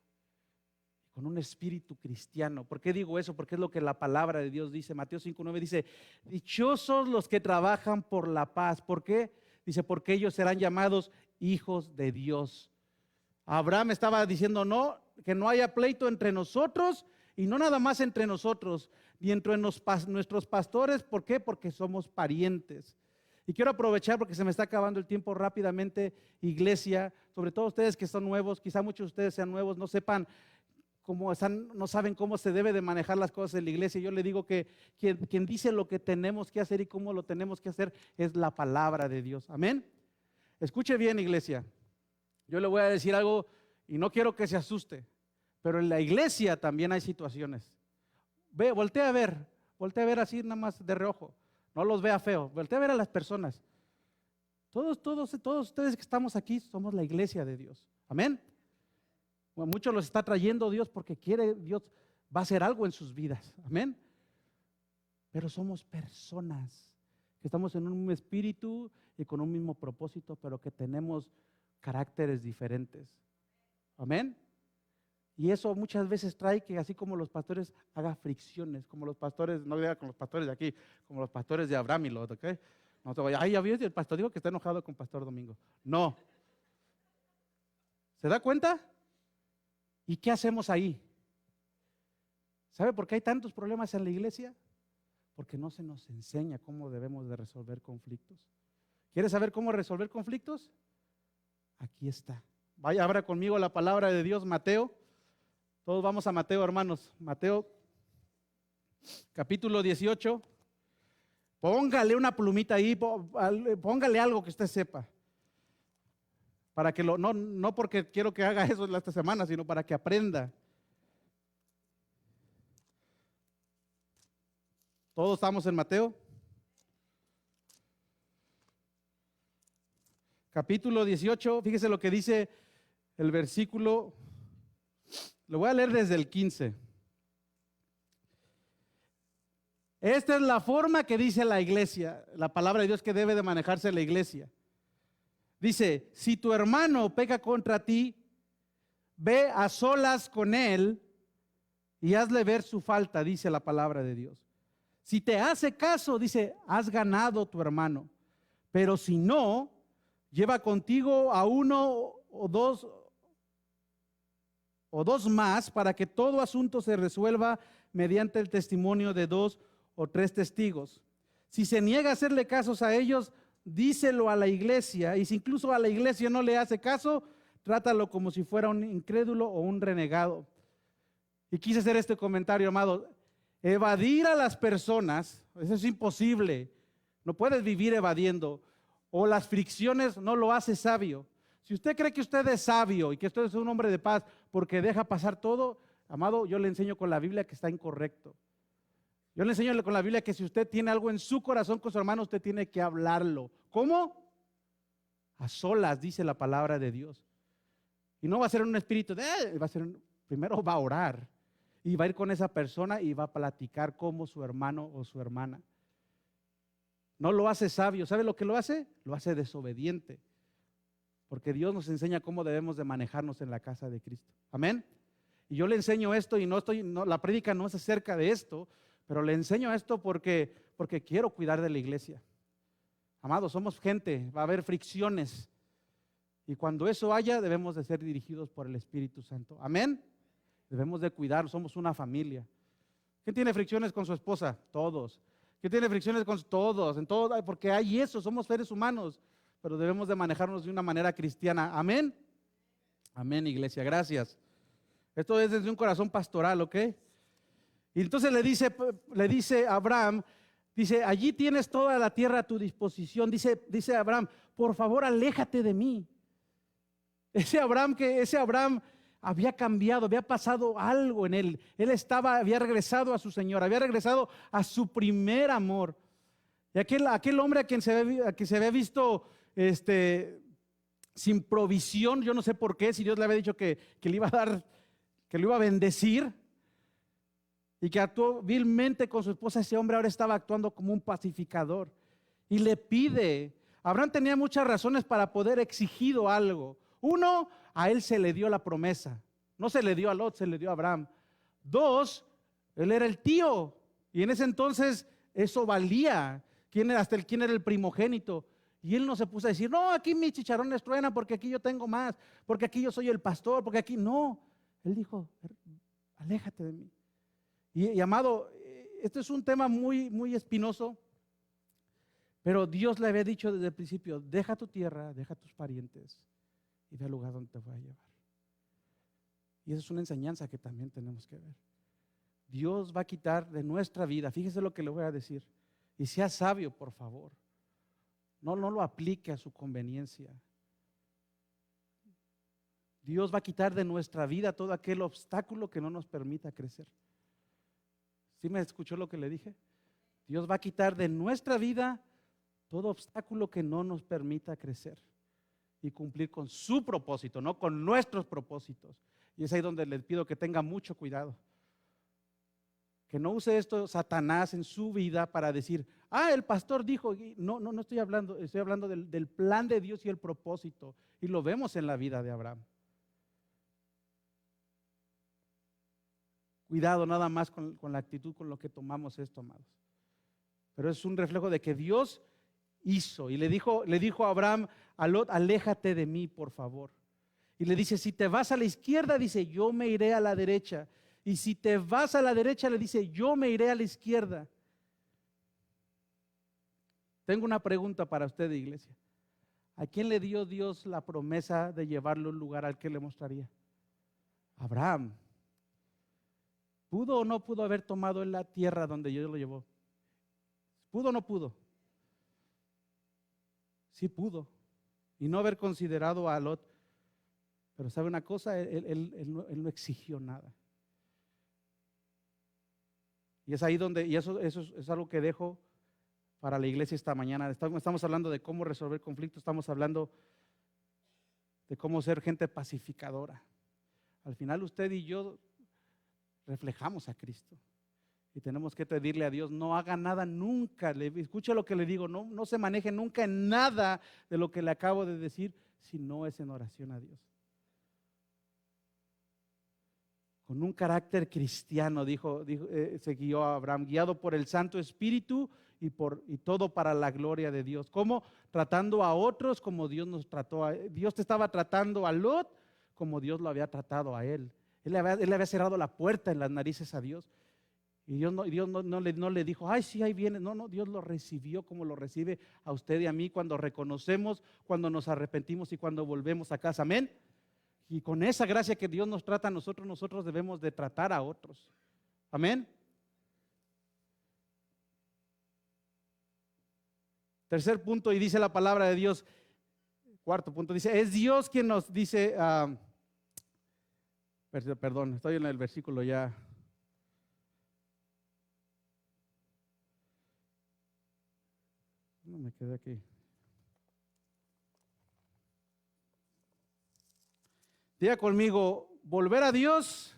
con un espíritu cristiano. ¿Por qué digo eso? Porque es lo que la palabra de Dios dice. Mateo 5:9 dice, dichosos los que trabajan por la paz. ¿Por qué? Dice, porque ellos serán llamados hijos de Dios. Abraham estaba diciendo, no, que no haya pleito entre nosotros, y no nada más entre nosotros, ni entre nuestros pastores. ¿Por qué? Porque somos parientes. Y quiero aprovechar porque se me está acabando el tiempo rápidamente, iglesia, sobre todo ustedes que son nuevos, quizá muchos de ustedes sean nuevos, no sepan cómo están, no saben cómo se debe de manejar las cosas en la iglesia. Yo le digo que quien dice lo que tenemos que hacer y cómo lo tenemos que hacer es la palabra de Dios. Amén. Escuche bien, iglesia. Yo le voy a decir algo y no quiero que se asuste, pero en la iglesia también hay situaciones. Voltea a ver así nada más de reojo. No los vea feo, voltea a ver a las personas. Todos ustedes que estamos aquí somos la iglesia de Dios. Amén. Bueno, muchos los está trayendo Dios porque quiere Dios, va a hacer algo en sus vidas. Amén. Pero somos personas que estamos en un mismo espíritu y con un mismo propósito, pero que tenemos caracteres diferentes. Amén. Y eso muchas veces trae que así como los pastores haga fricciones, como los pastores, no diga con los pastores de aquí, como los pastores de Abraham y los, ¿ok? No te vaya, ay, ya viste, el pastor dijo que está enojado con Pastor Domingo. No. ¿Se da cuenta? ¿Y qué hacemos ahí? ¿Sabe por qué hay tantos problemas en la iglesia? Porque no se nos enseña cómo debemos de resolver conflictos. ¿Quieres saber cómo resolver conflictos? Aquí está. Vaya, abra conmigo la palabra de Dios, Mateo. Todos vamos a Mateo, hermanos. Mateo, capítulo 18. Póngale una plumita ahí, póngale algo que usted sepa. Para que no porque quiero que haga eso esta semana, sino para que aprenda. Todos estamos en Mateo. capítulo 18, fíjese lo que dice el versículo, lo voy a leer desde el 15. Esta es la forma que dice la iglesia, la palabra de Dios que debe de manejarse la iglesia. Dice, si tu hermano peca contra ti, ve a solas con él y hazle ver su falta, dice la palabra de Dios. Si te hace caso, dice, has ganado tu hermano. Pero si no, lleva contigo a uno o dos más para que todo asunto se resuelva mediante el testimonio de 2 o 3 testigos. Si se niega a hacerle casos a ellos, díselo a la iglesia, y si incluso a la iglesia no le hace caso, trátalo como si fuera un incrédulo o un renegado. Y quise hacer este comentario, amado. Evadir a las personas, eso es imposible. No puedes vivir evadiendo. O las fricciones no lo hace sabio. Si usted cree que usted es sabio y que usted es un hombre de paz porque deja pasar todo, amado, yo le enseño con la Biblia que está incorrecto. Yo le enseño con la Biblia que si usted tiene algo en su corazón con su hermano, usted tiene que hablarlo. ¿Cómo? A solas, dice la palabra de Dios. Y no va a ser un espíritu de, primero va a orar. Y va a ir con esa persona y va a platicar como su hermano o su hermana. No lo hace sabio. ¿Sabe lo que lo hace? Lo hace desobediente. Porque Dios nos enseña cómo debemos de manejarnos en la casa de Cristo. Amén. Y yo le enseño esto y la prédica no es acerca de esto, pero le enseño esto porque quiero cuidar de la iglesia. Amados, somos gente, va a haber fricciones. Y cuando eso haya, debemos de ser dirigidos por el Espíritu Santo. Amén. Debemos de cuidar, somos una familia. ¿Quién tiene fricciones con su esposa? Todos. ¿Quién tiene fricciones con todos? En todo, porque hay eso, somos seres humanos, pero debemos de manejarnos de una manera cristiana. Amén. Amén, iglesia, gracias. Esto es desde un corazón pastoral, ¿ok? Y entonces le dice a Abraham, dice, allí tienes toda la tierra a tu disposición. Dice Abraham, por favor, aléjate de mí. Ese Abraham había cambiado, había pasado algo en él. Había regresado a su Señor, había regresado a su primer amor. Y aquel hombre a quien se había visto sin provisión, yo no sé por qué, si Dios le había dicho que le iba a dar, que lo iba a bendecir, y que actuó vilmente con su esposa, ese hombre ahora estaba actuando como un pacificador. Y le pide, Abraham tenía muchas razones para poder exigir algo. Uno, a él se le dio la promesa. No se le dio a Lot, se le dio a Abraham. Dos, él era el tío. Y en ese entonces eso valía. ¿Quién era el primogénito? Y él no se puso a decir, no, aquí mis chicharrones truenan porque aquí yo tengo más, porque aquí yo soy el pastor, porque aquí no. Él dijo, aléjate de mí. Y amado, este es un tema muy, muy espinoso, pero Dios le había dicho desde el principio, deja tu tierra, deja tus parientes y ve al lugar donde te voy a llevar. Y esa es una enseñanza que también tenemos que ver. Dios va a quitar de nuestra vida, fíjese lo que le voy a decir, y sea sabio, por favor. No lo aplique a su conveniencia. Dios va a quitar de nuestra vida todo aquel obstáculo que no nos permita crecer. ¿Sí me escuchó lo que le dije? Dios va a quitar de nuestra vida todo obstáculo que no nos permita crecer y cumplir con su propósito, no con nuestros propósitos. Y es ahí donde les pido que tenga mucho cuidado. Que no use esto Satanás en su vida para decir, el pastor dijo, no estoy hablando del plan de Dios y el propósito. Y lo vemos en la vida de Abraham. Cuidado nada más con la actitud con lo que tomamos esto, amados. Pero es un reflejo de que Dios hizo. Y le dijo a Abraham, a Lot, aléjate de mí, por favor. Y le dice, si te vas a la izquierda, dice, yo me iré a la derecha. Y si te vas a la derecha, le dice, yo me iré a la izquierda. Tengo una pregunta para usted, iglesia. ¿A quién le dio Dios la promesa de llevarlo a un lugar al que le mostraría? Abraham. ¿Pudo o no pudo haber tomado en la tierra donde Dios lo llevó? ¿Pudo o no pudo? Sí pudo. Y no haber considerado a Lot. Pero ¿sabe una cosa? Él no exigió nada. Y es ahí donde, y eso es algo que dejo para la iglesia esta mañana. Estamos hablando de cómo resolver conflictos, estamos hablando de cómo ser gente pacificadora. Al final usted y yo reflejamos a Cristo. Y tenemos que pedirle a Dios, no haga nada nunca, escuche lo que le digo, no se maneje nunca en nada de lo que le acabo de decir, si no es en oración a Dios. Con un carácter cristiano, se guió a Abraham, guiado por el Santo Espíritu y todo para la gloria de Dios. ¿Cómo? Tratando a otros como Dios nos trató. Dios te estaba tratando a Lot como Dios lo había tratado a él. Él le había cerrado la puerta en las narices a Dios. Y Dios no le dijo, ay, sí, ahí viene. No, Dios lo recibió como lo recibe a usted y a mí cuando reconocemos, cuando nos arrepentimos y cuando volvemos a casa. Amén. Y con esa gracia que Dios nos trata a nosotros debemos de tratar a otros. Amén. Tercer punto, y dice la palabra de Dios. Cuarto punto, dice, es Dios quien nos dice, perdón, estoy en el versículo ya. No me quedé aquí. Diga conmigo, volver a Dios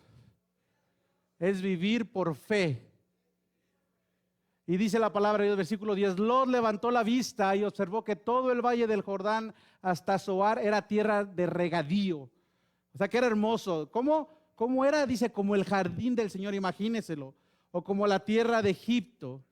es vivir por fe. Y dice la palabra de Dios, versículo 10, Lot levantó la vista y observó que todo el valle del Jordán hasta Zoar era tierra de regadío. O sea que era hermoso. ¿Cómo era? Dice, como el jardín del Señor, imagíneselo. O como la tierra de Egipto.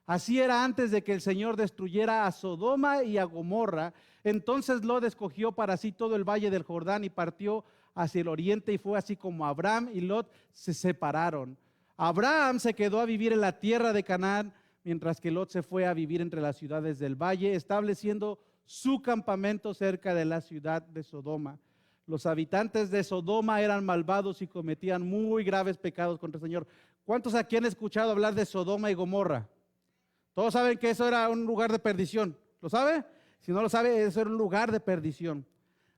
Así era antes de que el Señor destruyera a Sodoma y a Gomorra. Entonces Lot escogió para sí todo el valle del Jordán y partió hacia el oriente, y fue así como Abraham y Lot se separaron. Abraham se quedó a vivir en la tierra de Canaán, mientras que Lot se fue a vivir entre las ciudades del valle, estableciendo su campamento cerca de la ciudad de Sodoma. Los habitantes de Sodoma eran malvados y cometían muy graves pecados contra el Señor. ¿Cuántos aquí han escuchado hablar de Sodoma y Gomorra? Todos saben que eso era un lugar de perdición. ¿Lo sabe? Si no lo sabe, eso era un lugar de perdición.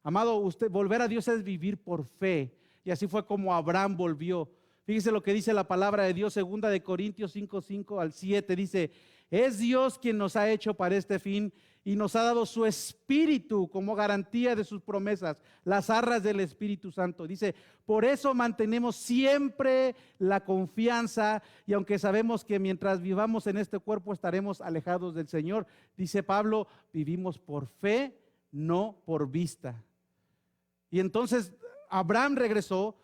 Amado, volver a Dios es vivir por fe. Y así fue como Abraham volvió. Fíjese lo que dice la palabra de Dios, 2 de Corintios 5:5-7. Dice, es Dios quien nos ha hecho para este fin y nos ha dado su Espíritu como garantía de sus promesas, las arras del Espíritu Santo. Dice, por eso mantenemos siempre la confianza, y aunque sabemos que mientras vivamos en este cuerpo estaremos alejados del Señor, dice Pablo, vivimos por fe, no por vista. Y entonces Abraham regresó.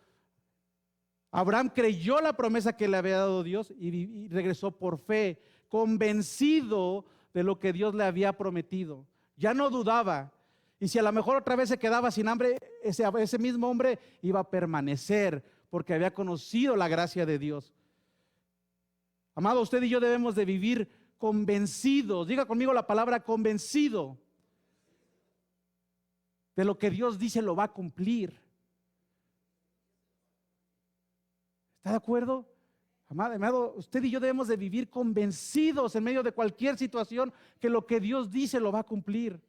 Abraham creyó la promesa que le había dado Dios y regresó por fe, convencido de lo que Dios le había prometido. Ya no dudaba. Y si a lo mejor otra vez se quedaba sin hambre, ese mismo hombre iba a permanecer porque había conocido la gracia de Dios. Amado, usted y yo debemos de vivir convencidos. Diga conmigo la palabra convencido de lo que Dios dice lo va a cumplir. ¿Está de acuerdo? Amado, usted y yo debemos de vivir convencidos en medio de cualquier situación que lo que Dios dice lo va a cumplir.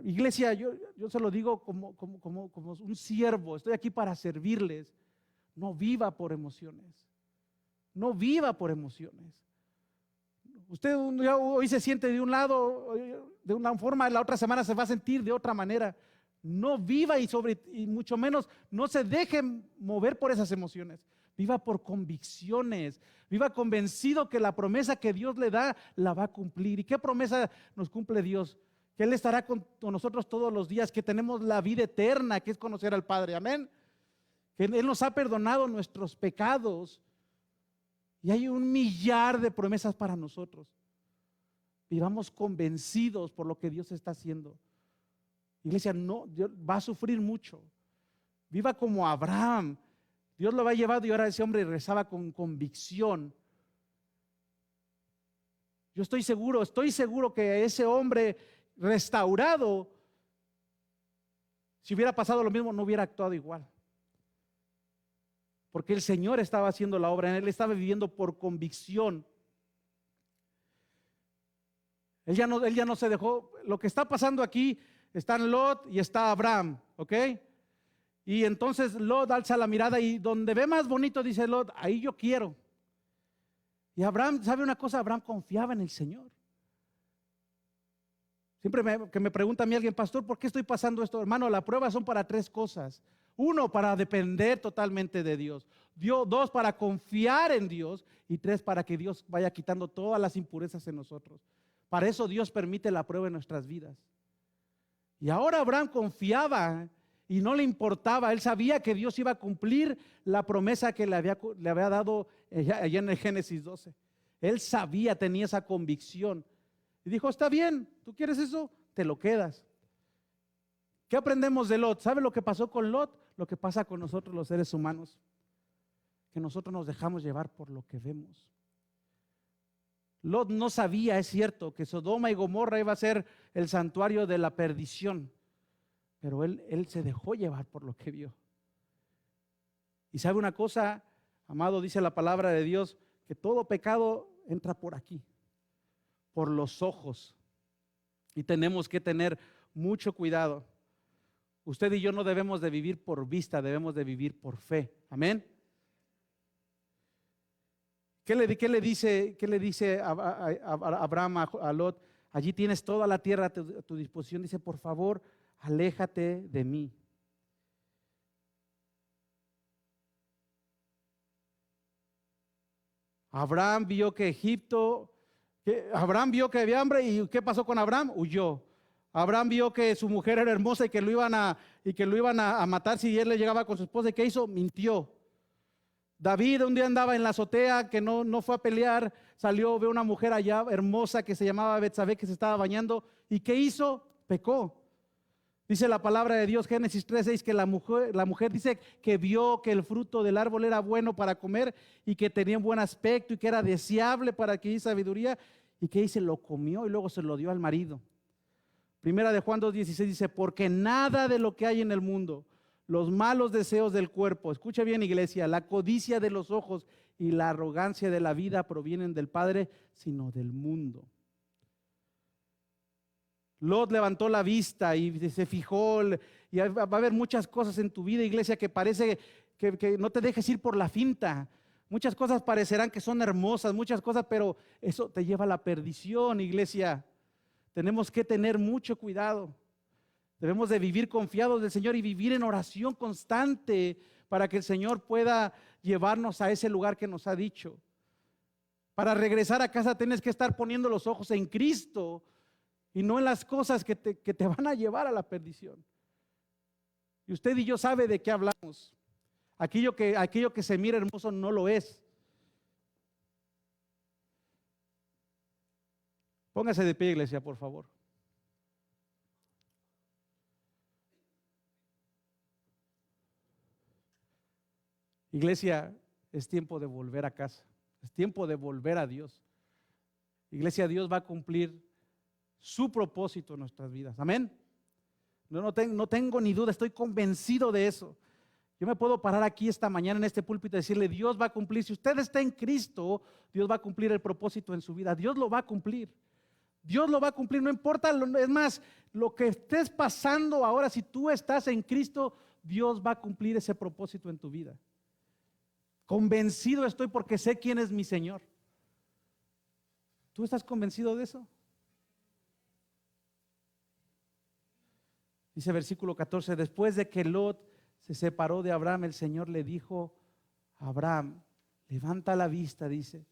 Iglesia, yo se lo digo como un siervo, estoy aquí para servirles. No viva por emociones. No viva por emociones. Usted hoy se siente de un lado, de una forma, la otra semana se va a sentir de otra manera. No viva y mucho menos no se deje mover por esas emociones. Viva por convicciones. Viva convencido que la promesa que Dios le da la va a cumplir. ¿Y qué promesa nos cumple Dios? Que Él estará con nosotros todos los días, que tenemos la vida eterna, que es conocer al Padre. Amén. Que Él nos ha perdonado nuestros pecados. Y hay 1,000,000 de promesas para nosotros. Vivamos convencidos por lo que Dios está haciendo. Iglesia, no, Dios va a sufrir mucho. Viva como Abraham. Dios lo va llevado y ahora ese hombre rezaba con convicción. Yo estoy seguro que ese hombre restaurado, si hubiera pasado lo mismo, no hubiera actuado igual. Porque el Señor estaba haciendo la obra en él, estaba viviendo por convicción. Él ya no se dejó. Lo que está pasando aquí, están Lot y está Abraham, ¿ok? Y entonces Lot alza la mirada y donde ve más bonito, dice Lot, ahí yo quiero. Y Abraham, ¿sabe una cosa? Abraham confiaba en el Señor. Siempre que me pregunta a mí alguien, pastor, ¿por qué estoy pasando esto? Hermano, la prueba son para tres cosas. Uno, para depender totalmente de Dios. Dos, para confiar en Dios. Y tres, para que Dios vaya quitando todas las impurezas en nosotros. Para eso Dios permite la prueba en nuestras vidas. Y ahora Abraham confiaba y no le importaba. Él sabía que Dios iba a cumplir la promesa que le había dado allá en el Génesis 12. Él sabía, tenía esa convicción. Y dijo, está bien, ¿tú quieres eso? Te lo quedas. ¿Qué aprendemos de Lot? ¿Sabe lo que pasó con Lot? Lo que pasa con nosotros los seres humanos. Que nosotros nos dejamos llevar por lo que vemos. Lot no sabía, es cierto, que Sodoma y Gomorra iba a ser el santuario de la perdición. Pero él se dejó llevar por lo que vio. Y sabe una cosa, amado, dice la palabra de Dios, que todo pecado entra por aquí, por los ojos. Y tenemos que tener mucho cuidado. Usted y yo no debemos de vivir por vista, debemos de vivir por fe. Amén. ¿Qué le dice Abraham a Lot? Allí tienes toda la tierra a tu disposición. Dice, por favor, aléjate de mí. Abraham vio que Abraham vio que había hambre, y ¿qué pasó con Abraham? Huyó. Abraham vio que su mujer era hermosa y que lo iban a matar si él le llegaba con su esposa. ¿Y qué hizo? Mintió. David un día andaba en la azotea, que no fue a pelear, salió, ve una mujer allá hermosa que se llamaba Betsabé, que se estaba bañando. ¿Y qué hizo? Pecó. Dice la palabra de Dios, Génesis 3:6, que la mujer dice que vio que el fruto del árbol era bueno para comer y que tenía un buen aspecto y que era deseable para adquirir sabiduría. ¿Y qué hizo? Lo comió y luego se lo dio al marido. Primera de Juan 2:16 dice, porque nada de lo que hay en el mundo, los malos deseos del cuerpo, escucha bien, iglesia, la codicia de los ojos y la arrogancia de la vida provienen del Padre, sino del mundo. Lot levantó la vista y se fijó, y va a haber muchas cosas en tu vida, iglesia, que parece que no te dejes ir por la finta. Muchas cosas parecerán que son hermosas, muchas cosas, pero eso te lleva a la perdición, iglesia. Tenemos que tener mucho cuidado. Debemos de vivir confiados del Señor y vivir en oración constante para que el Señor pueda llevarnos a ese lugar que nos ha dicho. Para regresar a casa tienes que estar poniendo los ojos en Cristo y no en las cosas que te van a llevar a la perdición. Y usted y yo sabe de qué hablamos. Aquello que se mira hermoso no lo es. Póngase de pie, iglesia, por favor. Iglesia, es tiempo de volver a casa. Es tiempo de volver a Dios. Iglesia, Dios va a cumplir su propósito en nuestras vidas. Amén. No tengo ni duda, estoy convencido de eso. Yo me puedo parar aquí esta mañana en este púlpito y decirle, Dios va a cumplir. Si usted está en Cristo, Dios va a cumplir el propósito en su vida. Dios lo va a cumplir. Dios lo va a cumplir, no importa. Es más, lo que estés pasando ahora, si tú estás en Cristo, Dios va a cumplir ese propósito en tu vida. Convencido estoy porque sé quién es mi Señor. ¿Tú estás convencido de eso? Dice versículo 14, después de que Lot se separó de Abraham, el Señor le dijo a Abraham, levanta la vista, dice,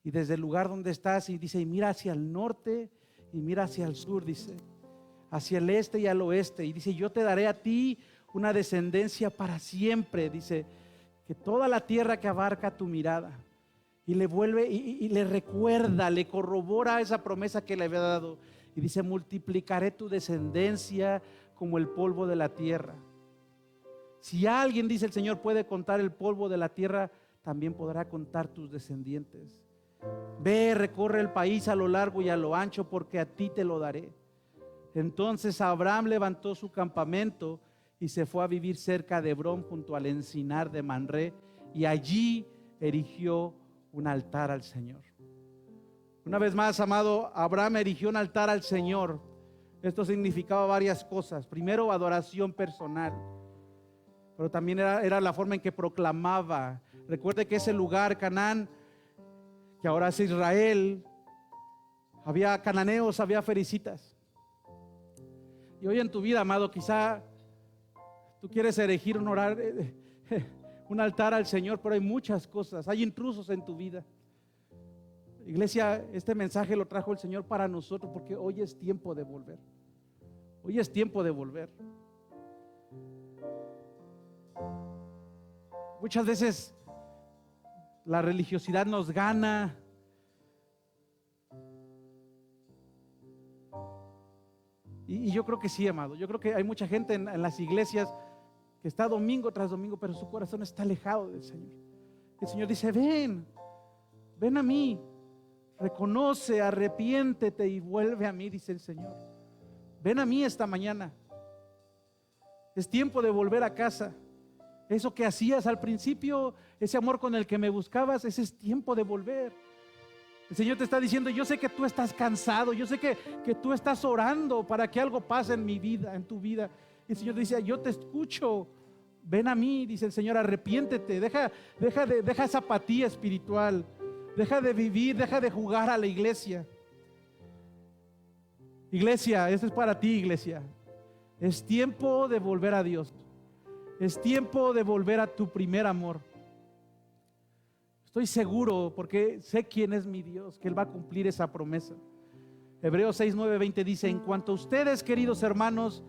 y desde el lugar donde estás, y dice, y mira hacia el norte y mira hacia el sur, dice, hacia el este y al oeste, y dice, yo te daré a ti una descendencia para siempre, dice, que toda la tierra que abarca tu mirada. Y le vuelve y le recuerda, le corrobora esa promesa que le había dado. Y dice, multiplicaré tu descendencia como el polvo de la tierra. Si alguien, dice el Señor, puede contar el polvo de la tierra, también podrá contar tus descendientes. Ve, recorre el país a lo largo y a lo ancho, porque a ti te lo daré. Entonces Abraham levantó su campamento y se fue a vivir cerca de Hebrón, junto al encinar de Manré, y allí erigió un altar al Señor. Una vez más, amado, Abraham erigió un altar al Señor. Esto significaba varias cosas. Primero, adoración personal, pero también era la forma en que proclamaba. Recuerde que ese lugar, Canaán, que ahora es Israel, había cananeos, había fericitas. Y hoy en tu vida, amado, quizá tú quieres erigir un altar al Señor, pero hay muchas cosas, hay intrusos en tu vida. Iglesia, este mensaje lo trajo el Señor para nosotros porque hoy es tiempo de volver. Hoy es tiempo de volver. Muchas veces la religiosidad nos gana. Y yo creo que sí, amado. Yo creo que hay mucha gente en las iglesias que está domingo tras domingo, pero su corazón está alejado del Señor. El Señor dice: ven a mí, reconoce, arrepiéntete y vuelve a mí, dice el Señor. Ven a mí esta mañana. Es tiempo de volver a casa. Eso que hacías al principio, ese amor con el que me buscabas, ese es tiempo de volver. El Señor te está diciendo: yo sé que tú estás cansado, yo sé que tú estás orando para que algo pase en mi vida, en tu vida. Y el Señor dice: yo te escucho, ven a mí, dice el Señor, arrepiéntete, deja esa apatía espiritual, deja de vivir, deja de jugar a la iglesia. Iglesia, esto es para ti, iglesia. Es tiempo de volver a Dios. Es tiempo de volver a tu primer amor. Estoy seguro, porque sé quién es mi Dios, que Él va a cumplir esa promesa. Hebreos 6, 9, 20 dice: en cuanto a ustedes, queridos hermanos,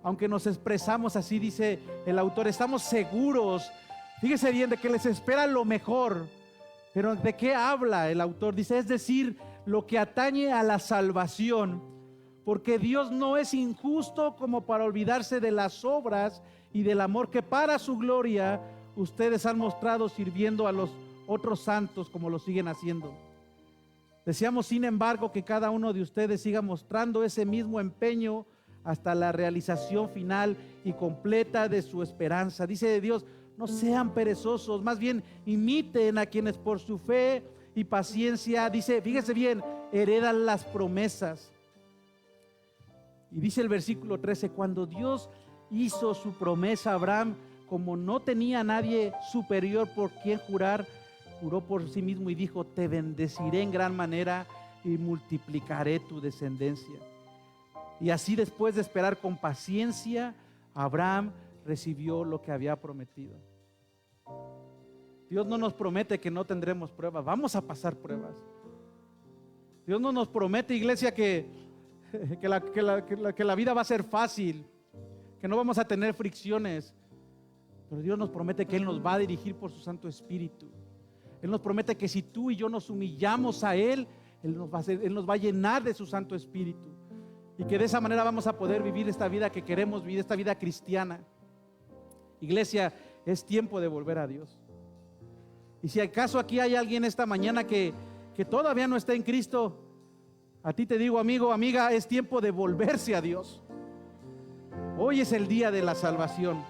aunque nos expresamos así, dice el autor, estamos seguros, fíjese bien, de que les espera lo mejor. Pero ¿de qué habla el autor? Dice, es decir, lo que atañe a la salvación, porque Dios no es injusto como para olvidarse de las obras y del amor que para su gloria ustedes han mostrado sirviendo a los otros santos como lo siguen haciendo. Deseamos, sin embargo, que cada uno de ustedes siga mostrando ese mismo empeño hasta la realización final y completa de su esperanza. Dice de Dios: no sean perezosos, más bien imiten a quienes por su fe y paciencia, dice, fíjese bien, heredan las promesas. Y dice el versículo 13: cuando Dios hizo su promesa a Abraham, como no tenía nadie superior por quien jurar, juró por sí mismo y dijo: te bendeciré en gran manera y multiplicaré tu descendencia. Y así, después de esperar con paciencia, Abraham recibió lo que había prometido. Dios no nos promete que no tendremos pruebas, vamos a pasar pruebas. Dios no nos promete, iglesia, que la vida va a ser fácil, que no vamos a tener fricciones. Pero Dios nos promete que Él nos va a dirigir por su Santo Espíritu. Él nos promete que si tú y yo nos humillamos a Él, Él nos va a llenar de su Santo Espíritu. Y que de esa manera vamos a poder vivir esta vida que queremos vivir, esta vida cristiana. Iglesia, es tiempo de volver a Dios. Y si acaso aquí hay alguien esta mañana que todavía no está en Cristo, a ti te digo, amigo, amiga, es tiempo de volverse a Dios. Hoy es el día de la salvación.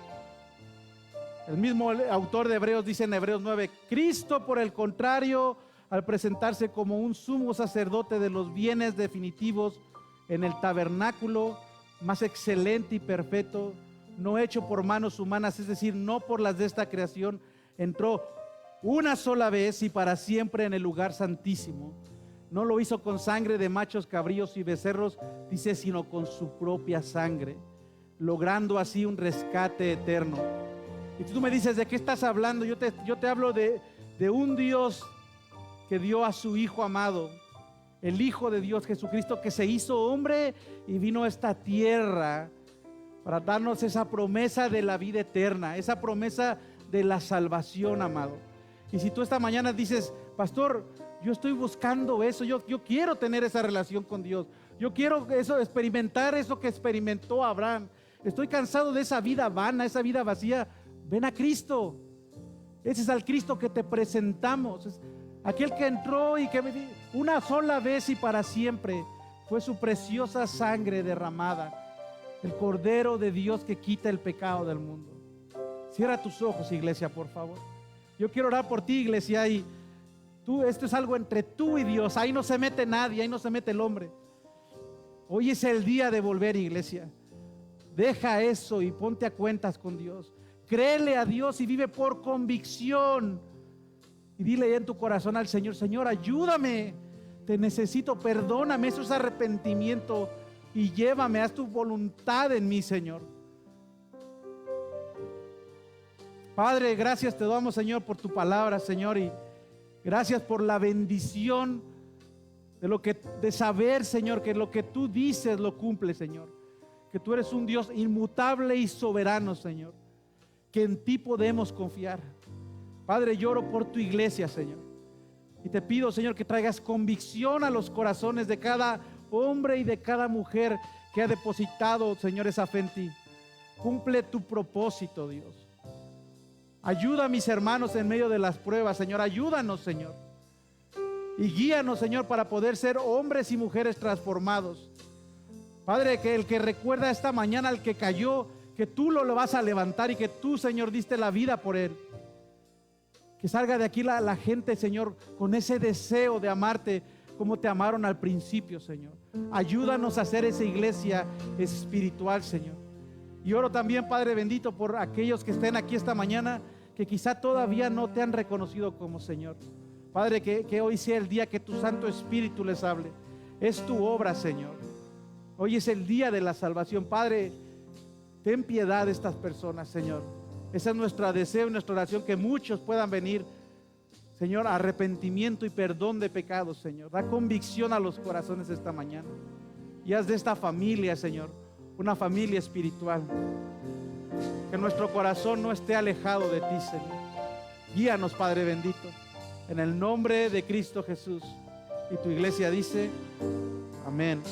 El mismo autor de Hebreos dice en Hebreos 9: Cristo, por el contrario, al presentarse como un sumo sacerdote de los bienes definitivos en el tabernáculo más excelente y perfecto, no hecho por manos humanas, es decir, no por las de esta creación, entró una sola vez y para siempre en el lugar santísimo. No lo hizo con sangre de machos, cabríos y becerros, dice, sino con su propia sangre, logrando así un rescate eterno. Y tú me dices, ¿de qué estás hablando? Yo te hablo de un Dios que dio a su Hijo amado, el Hijo de Dios Jesucristo, que se hizo hombre y vino a esta tierra para darnos esa promesa de la vida eterna, esa promesa de la salvación, amado. Y si tú esta mañana dices, pastor, yo estoy buscando eso, yo quiero tener esa relación con Dios, yo quiero eso, experimentar eso que experimentó Abraham, estoy cansado de esa vida vana, esa vida vacía, ven a Cristo. Ese es al Cristo que te presentamos, es aquel que entró y que una sola vez y para siempre fue su preciosa sangre derramada, el Cordero de Dios que quita el pecado del mundo. Cierra tus ojos, iglesia, por favor. Yo quiero orar por ti, iglesia, y esto es algo entre tú y Dios. Ahí no se mete nadie, ahí no se mete el hombre. Hoy es el día de volver, iglesia. Deja eso y ponte a cuentas con Dios. Créele a Dios y vive por convicción. Y dile en tu corazón al Señor: Señor, ayúdame, te necesito, perdóname. Eso es arrepentimiento. y llévame, haz tu voluntad en mí, Señor. Padre, gracias te damos, Señor, por tu palabra, Señor, y gracias por la bendición de saber, Señor, que lo que tú dices lo cumple, Señor. Que tú eres un Dios inmutable y soberano, Señor. Que en ti podemos confiar. Padre, lloro por tu iglesia, Señor. Y te pido, Señor, que traigas convicción a los corazones de cada hombre y de cada mujer que ha depositado, Señor, esa fe en ti. Cumple tu propósito, Dios. Ayuda a mis hermanos en medio de las pruebas, Señor. Ayúdanos, Señor. Y guíanos, Señor, para poder ser hombres y mujeres transformados. Padre, que el que recuerda esta mañana al que cayó, que tú lo vas a levantar y que tú, Señor, diste la vida por él. Que salga de aquí la gente, Señor, con ese deseo de amarte como te amaron al principio, Señor. Ayúdanos a hacer esa iglesia espiritual, Señor. Y oro también, Padre bendito, por aquellos que estén aquí esta mañana, que quizá todavía no te han reconocido como Señor. Padre, que hoy sea el día que tu Santo Espíritu les hable. Es tu obra, Señor. Hoy es el día de la salvación. Padre, ten piedad de estas personas, Señor. Ese es nuestro deseo y nuestra oración, que muchos puedan venir, Señor, a arrepentimiento y perdón de pecados, Señor. Da convicción a los corazones esta mañana. Y haz de esta familia, Señor, una familia espiritual. Que nuestro corazón no esté alejado de ti, Señor. Guíanos, Padre bendito, en el nombre de Cristo Jesús. Y tu iglesia dice, amén.